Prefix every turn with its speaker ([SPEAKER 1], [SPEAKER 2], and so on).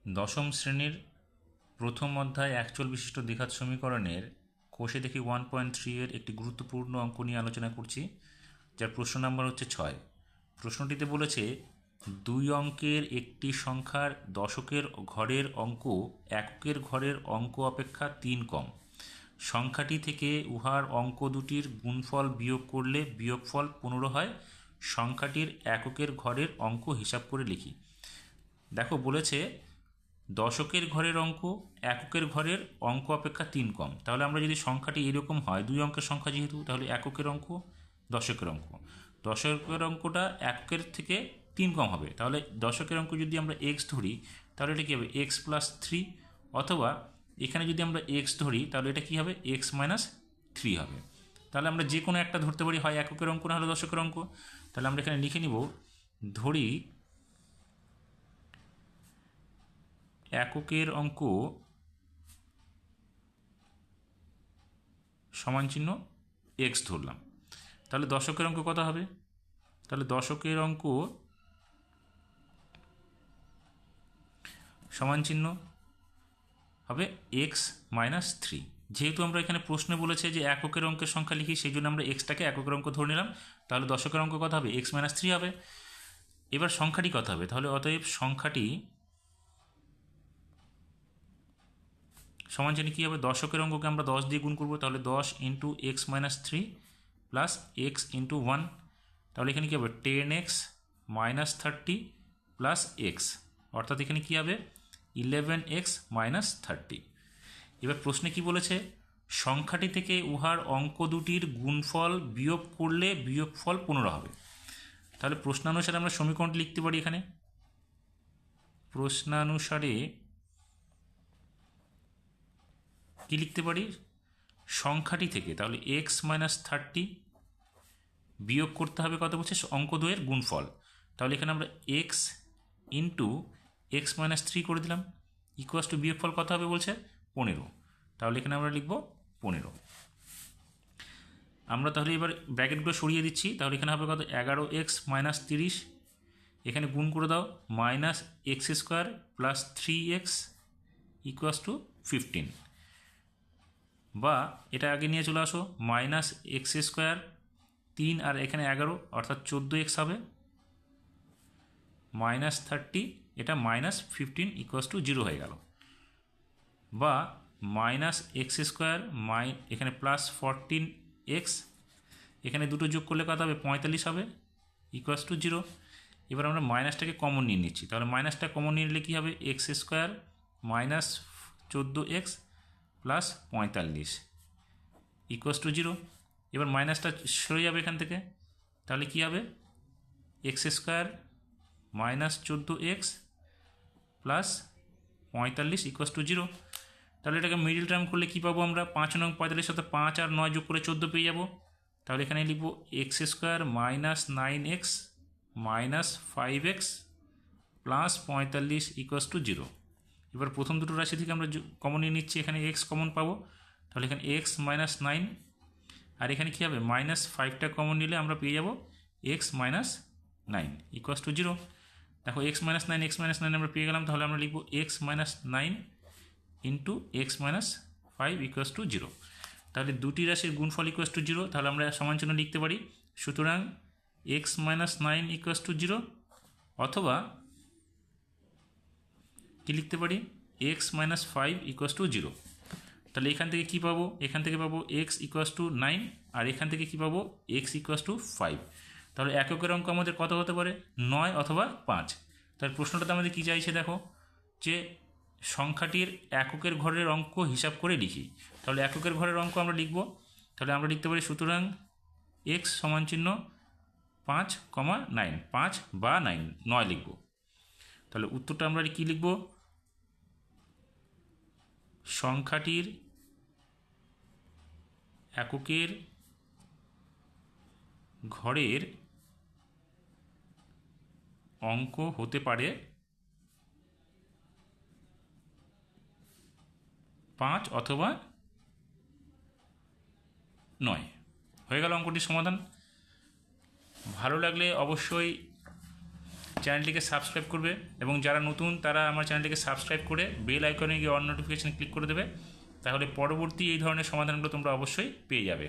[SPEAKER 1] দশম শ্রেণীর প্রথম অধ্যায় একচল বিশিষ্ট দ্বিঘাত সমীকরণের কোষে দেখি 1.3 এর একটি গুরুত্বপূর্ণ অঙ্ক নিয়ে আলোচনা করছি, যার প্রশ্ন নাম্বার হচ্ছে 6। প্রশ্নটিতে বলেছে দুই অঙ্কের একটি সংখ্যার দশকের ঘরের অঙ্ক এককের ঘরের অঙ্ক অপেক্ষা 3 কম। সংখ্যাটি থেকে উহার অঙ্ক দুটির গুণফল বিয়োগ করলে বিয়োগফল 15 হয়। সংখ্যাটির এককের ঘরের অঙ্ক হিসাব করে লিখি। দেখো বলেছে দশকের ঘরের অঙ্ক এককের ঘরের অঙ্ক অপেক্ষা 3 কম। তাহলে আমরা যদি সংখ্যাটি এরকম হয়, দুই অঙ্কের সংখ্যা যেহেতু, তাহলে এককের অঙ্ক দশকের অঙ্ক, দশকের অঙ্কটা এককের থেকে 3 কম হবে। তাহলে দশকের অঙ্ক যদি আমরা এক্স ধরি, তাহলে এটা কী হবে এক্স প্লাস 3, অথবা এখানে যদি আমরা এক্স ধরি তাহলে এটা কী হবে এক্স মাইনাস 3 হবে। তাহলে আমরা যে কোনো একটা ধরতে পারি, হয় এককের অঙ্ক না হলে দশকের অঙ্ক। তাহলে আমরা এখানে লিখে নিব, ধরি এককের অঙ্ক সমান চিহ্ন এক্স ধরলাম। তাহলে দশকের অঙ্ক কত হবে? তাহলে দশকের অঙ্ক সমান চিহ্ন হবে এক্স মাইনাস 3। যেহেতু আমরা এখানে প্রশ্নে বলেছে যে এককের অঙ্কের সংখ্যা লিখি, সেই জন্য আমরা এক্সটাকে এককের অঙ্ক ধরে নিলাম। তাহলে দশকের অঙ্ক কত হবে এক্স মাইনাস 3 হবে। এবার সংখ্যাটি কত হবে? তাহলে অতএব সংখ্যাটি সমান চিহ্ন কী হবে, দশকের অঙ্ককে আমরা 10 দিয়ে গুণ করবো। তাহলে 10 into x minus 3 plus x into 1। তাহলে এখানে কী হবে 10x মাইনাস 30 প্লাস এক্স, অর্থাৎ এখানে কী হবে 11x মাইনাস 30। এবার প্রশ্নে কি বলেছে, সংখ্যাটি থেকে উহার অঙ্ক দুটির গুণফল বিয়োগ করলে বিয়োগফল 15 হবে। তাহলে প্রশ্নানুসারে আমরা সমীকরণটি লিখতে পারি। এখানে প্রশ্নানুসারে কি লিখতে পারি, সংখ্যাটি থেকে তাহলে এক্স মাইনাস 30 বিয়োগ করতে হবে কত বলছে, অঙ্ক দুয়ের গুণফল। তাহলে এখানে আমরা এক্স ইন্টু এক্স মাইনাস 3 করে দিলাম, ইকুয়াস টু বিয়োগফল কত হবে বলছে 15। তাহলে এখানে আমরা লিখব 15। আমরা তাহলে এবার ব্র্যাকেটগুলো সরিয়ে দিচ্ছি। তাহলে এখানে হবে কত 11x মাইনাস 30, এখানে গুণ করে দাও minus x square plus 3x equals to 15, বা এটা আগে নিয়ে চলে আসো মাইনাস এক্স স্কোয়ার 3 আর এখানে 11 অর্থাৎ 14x হবে, মাইনাস 30 এটা মাইনাস 15 ইকুয়াস টু 0 হয়ে গেল। বা মাইনাস এক্স স্কোয়ার এখানে প্লাস 14x, এখানে দুটো যোগ করলে কত হবে 45 হবে ইকুয়াস টু 0। এবার আমরা মাইনাসটাকে কমন নিয়ে নিচ্ছি। তাহলে মাইনাসটা কমন নিয়ে নিলে কী হবে x square minus 14x plus 45 equals to 0। এবার মাইনাসটা সরে যাবে এখান থেকে, তাহলে কী হবে x square minus 14x plus 45 equals to 0। তাহলে এটাকে মিডিল টার্ম করলে কী পাবো আমরা, 5 নং 45 সাথে 5 আর 9 যোগ করে 14 পেয়ে যাবো। তাহলে এখানে লিখব x square minus 9x minus 5x plus 45 equals to 0। এবার প্রথম দুটো রাশি থেকে আমরা কমন নিয়ে নিচ্ছি, এখানে এক্স কমন পাবো। তাহলে এখানে এক্স মাইনাস 9, আর এখানে কী হবে মাইনাস 5টা কমন নিলে আমরা পেয়ে যাব এক্স মাইনাস 9 ইকুয়াস টু 0। দেখো এক্স মাইনাস 9 আমরা পেয়ে গেলাম। তাহলে আমরা লিখব x minus 9 into x minus 5 equals to 0। তাহলে দুটি রাশির গুণফল ইকুয়াস টু 0। তাহলে আমরা সমান চিহ্ন লিখতে পারি। সুতরাং এক্স মাইনাস 9 ইকুয়াস টু 0, অথবা কি লিখতে পারি এক্স মাইনাস 5 ইকুয়াস টু 0। তাহলে এখান থেকে কী পাবো, এখান থেকে পাবো এক্স ইকুয়াস টু 9, আর এখান থেকে কী পাবো এক্স ইকুয়াস টু 5। তাহলে এককের অঙ্ক আমাদের কত হতে পারে 9 অথবা 5। তাহলে প্রশ্নটাতে আমাদের কী চাইছে, দেখো যে সংখ্যাটির এককের ঘরের অঙ্ক হিসাব করে লিখি। তাহলে এককের ঘরের অঙ্ক আমরা লিখব। তাহলে আমরা লিখতে পারি সুতরাং এক্স সমান চিহ্ন 5, 9, 5 বা 9 লিখব। তাহলে উত্তরটা আমরা কী লিখব, সংখ্যাটির এককের ঘরের অঙ্ক হতে পারে 5 অথবা 9। হয়ে গেল অঙ্কটির সমাধান। ভালো লাগলে অবশ্যই চ্যানেলটিকে সাবস্ক্রাইব করবে এবং যারা নতুন তারা আমার চ্যানেলটিকে সাবস্ক্রাইব করে বেল আইকনে গিয়ে অল নোটিফিকেশান ক্লিক করে দেবে, তাহলে পরবর্তী এই ধরনের সমাধানগুলো তোমরা অবশ্যই পেয়ে যাবে।